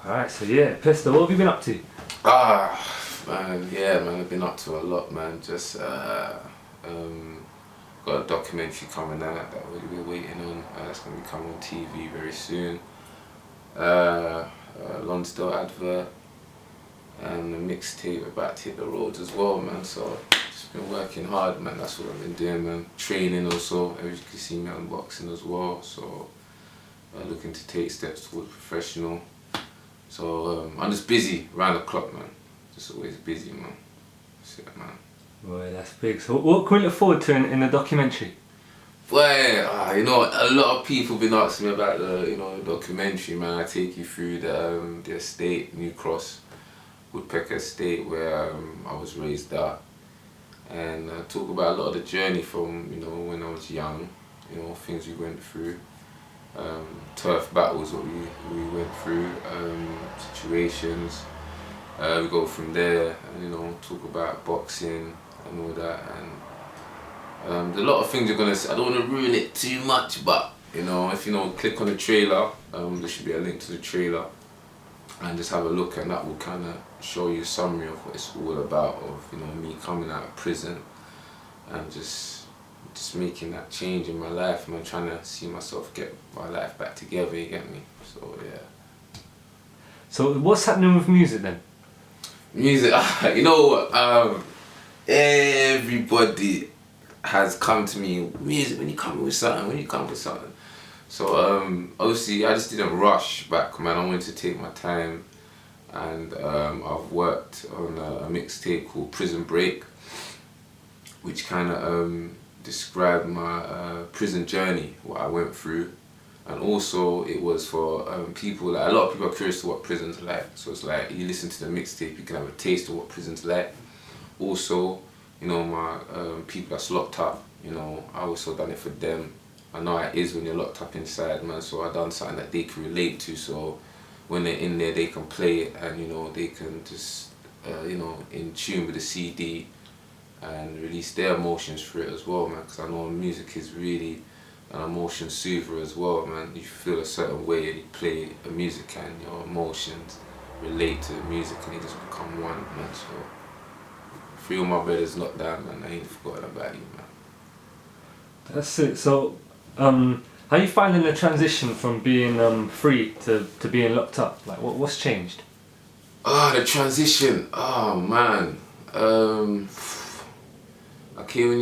Alright, so yeah, Pester, what have you been up to? Man, I've been up to a lot, man. Just got a documentary coming out that we're waiting on. It's gonna be coming on TV very soon. Lonsdale advert and a mixtape about to hit the roads as well, man. So just been working hard, man. That's what I've been doing, man. Training also. As you can see me unboxing as well. So looking to take steps towards professional. So I'm just busy round the clock, man. Just always busy, man. That's it, man. Boy, that's big. So what can we look forward to in the documentary? Well, a lot of people been asking me about the documentary, man. I take you through the estate, New Cross, Woodpecker Estate, where I was raised at, and talk about a lot of the journey from when I was young, things we went through, turf battles what we went through, situations. We go from there and talk about boxing and all that, and a lot of things you're gonna see. I don't want to ruin it too much, but if click on the trailer, there should be a link to the trailer, and just have a look, and that will kind of show you a summary of what it's all about, of me coming out of prison and just making that change in my life, and I'm trying to see myself get my life back together, you get me? So yeah. So what's happening with music then? Music, everybody has come to me, music, when you come with something. So obviously I just didn't rush back, man. I wanted to take my time, and I've worked on a mixtape called Prison Break, which kind of described my prison journey, what I went through, and also it was for people, like a lot of people are curious to what prison's like. So it's like you listen to the mixtape, you can have a taste of what prison's like. Also, my people that's locked up, I also done it for them. I know how it is when you're locked up inside, man. So I done something that they can relate to. So when they're in there, they can play it, and they can just in tune with the CD and release their emotions through it as well, man. Because I know music is really an emotion soother as well, man. You feel a certain way and you play a music, and your emotions relate to the music, and they just become one, man. So free all my brothers locked down, man. I ain't forgotten about you, man. That's it. So how you finding the transition from being free to being locked up? Like what's changed? The transition. Oh man. Okay, when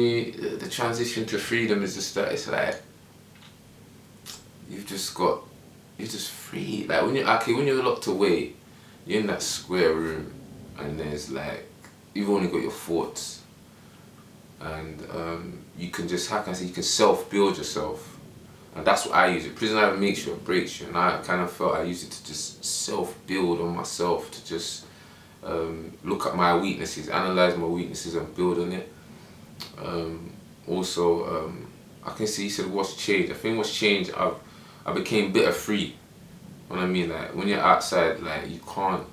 the transition to freedom is just that it's like you're just free. Like when you're locked away, you're in that square room, and there's like you've only got your thoughts, and you can just, how can I say, you can self-build yourself, and that's what I use it. Prison either makes you or breaks you, and I kind of felt I used it to just self-build on myself, to just look at my weaknesses, analyze my weaknesses, and build on it. Also, I can see, you said what's changed. I think what's changed, I became bitter free. What I mean, like when you're outside, like you can't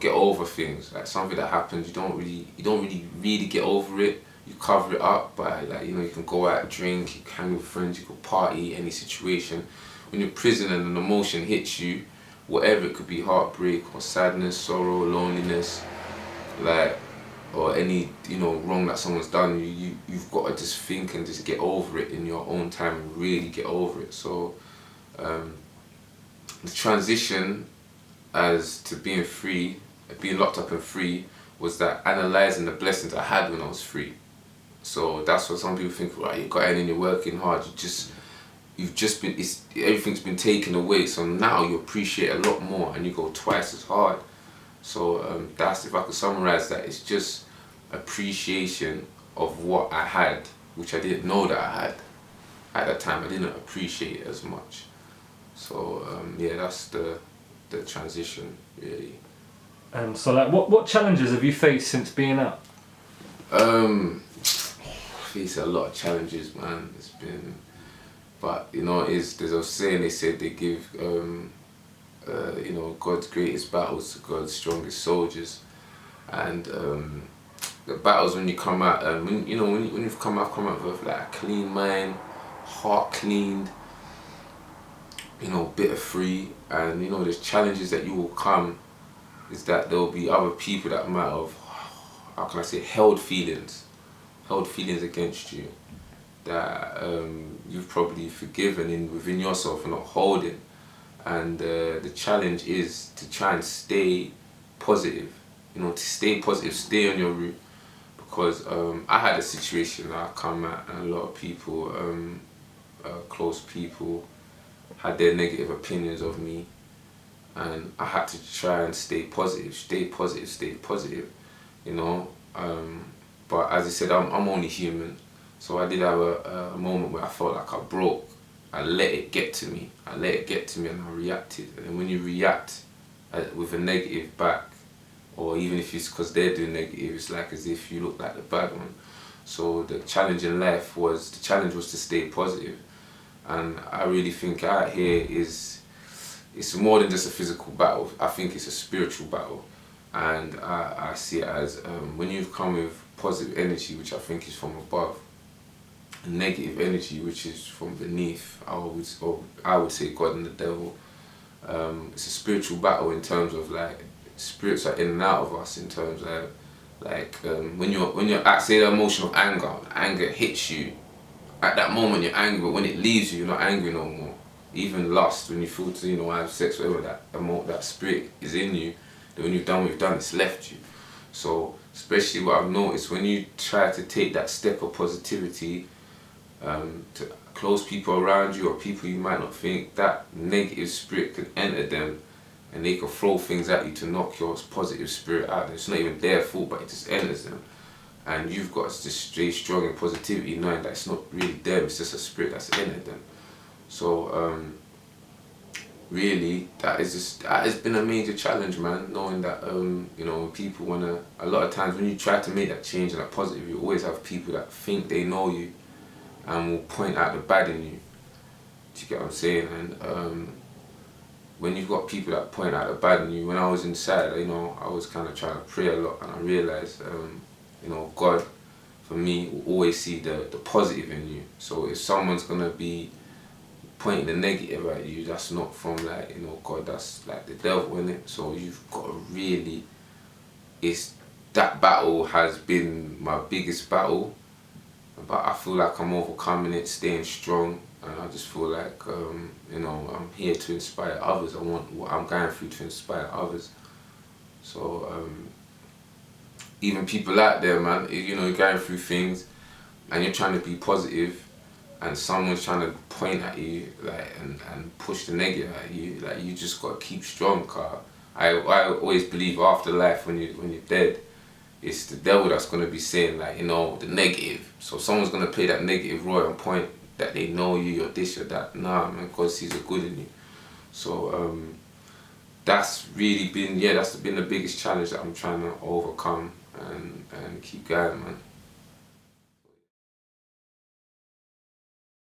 get over things. Like something that happens, you don't really get over it. You cover it up by, like, you can go out, drink, you can hang with friends, you can party, any situation. When you're in prison and an emotion hits you, whatever it could be, heartbreak or sadness, sorrow, loneliness, like, or any wrong that someone's done, you've got to just think and just get over it in your own time and really get over it. So the transition as to being free, being locked up and free, was that analysing the blessings I had when I was free. So that's what some people think, right, you got in and you're working hard, everything's been taken away, so now you appreciate a lot more and you go twice as hard. So that's, if I could summarise that, it's just appreciation of what I had, which I didn't know that I had. At that time I didn't appreciate it as much. So yeah, that's the transition, really. So like what challenges have you faced since being out? Faced a lot of challenges, man. It's been, but there's a saying, they said they give God's greatest battles to God's strongest soldiers, and the battles when you come out, when you've come out with like a clean mind, heart cleaned, bitter free, and there's challenges that you will come, is that there'll be other people that might have, how can I say, held feelings against you, that you've probably forgiven within yourself and not holding. And the challenge is to try and stay positive, to stay positive, stay on your route. Because I had a situation that I come at, and a lot of people, close people, had their negative opinions of me, and I had to try and stay positive, stay positive, stay positive, you know. But as I said, I'm only human, so I did have a moment where I felt like I broke. I let it get to me. And I reacted. And when you react with a negative back, or even if it's because they're doing negative, it's like as if you look like the bad one. So the challenge in life was to stay positive. And I really think out here it's more than just a physical battle. I think it's a spiritual battle. And I see it as when you've come with positive energy, which I think is from above, and negative energy, which is from beneath, I would say God and the devil. It's a spiritual battle in terms of like spirits are in and out of us, in terms of when you're at, say, the emotion of anger hits you. At that moment you're angry, but when it leaves you, you're not angry no more. Even lust, when you feel to have sex, whatever, that spirit is in you, then when you've done what you've done, it's left you. So especially what I've noticed, when you try to take that step of positivity, to close people around you or people you might not think, that negative spirit can enter them, and they can throw things at you to knock your positive spirit out. It's not even their fault, but it just enters them. And you've got to just stay strong in positivity, knowing that it's not really them, it's just a spirit that's entered them. So really, that has been a major challenge, man. Knowing that people a lot of times when you try to make that change and that positive, you always have people that think they know you and will point out the bad in you. Do you get what I'm saying? And when you've got people that point out the bad in you, when I was inside, I was kind of trying to pray a lot, and I realized, God, for me, will always see the positive in you. So if someone's gonna be pointing the negative at you, that's not from God, that's like the devil, in it. So you've got to really, that battle has been my biggest battle, but I feel like I'm overcoming it, staying strong, and I just feel like I'm here to inspire others. I want what I'm going through to inspire others. So even people out there, man, you're going through things and you're trying to be positive, and someone's trying to point at you and push the negative at you, you just got to keep strong. Cause I always believe after life, when you're dead, it's the devil that's going to be saying the negative. So someone's going to play that negative role and point that they know you, you're this, you're that. Nah, man, God sees the good in you. So that's really been, that's been the biggest challenge that I'm trying to overcome and keep going, man.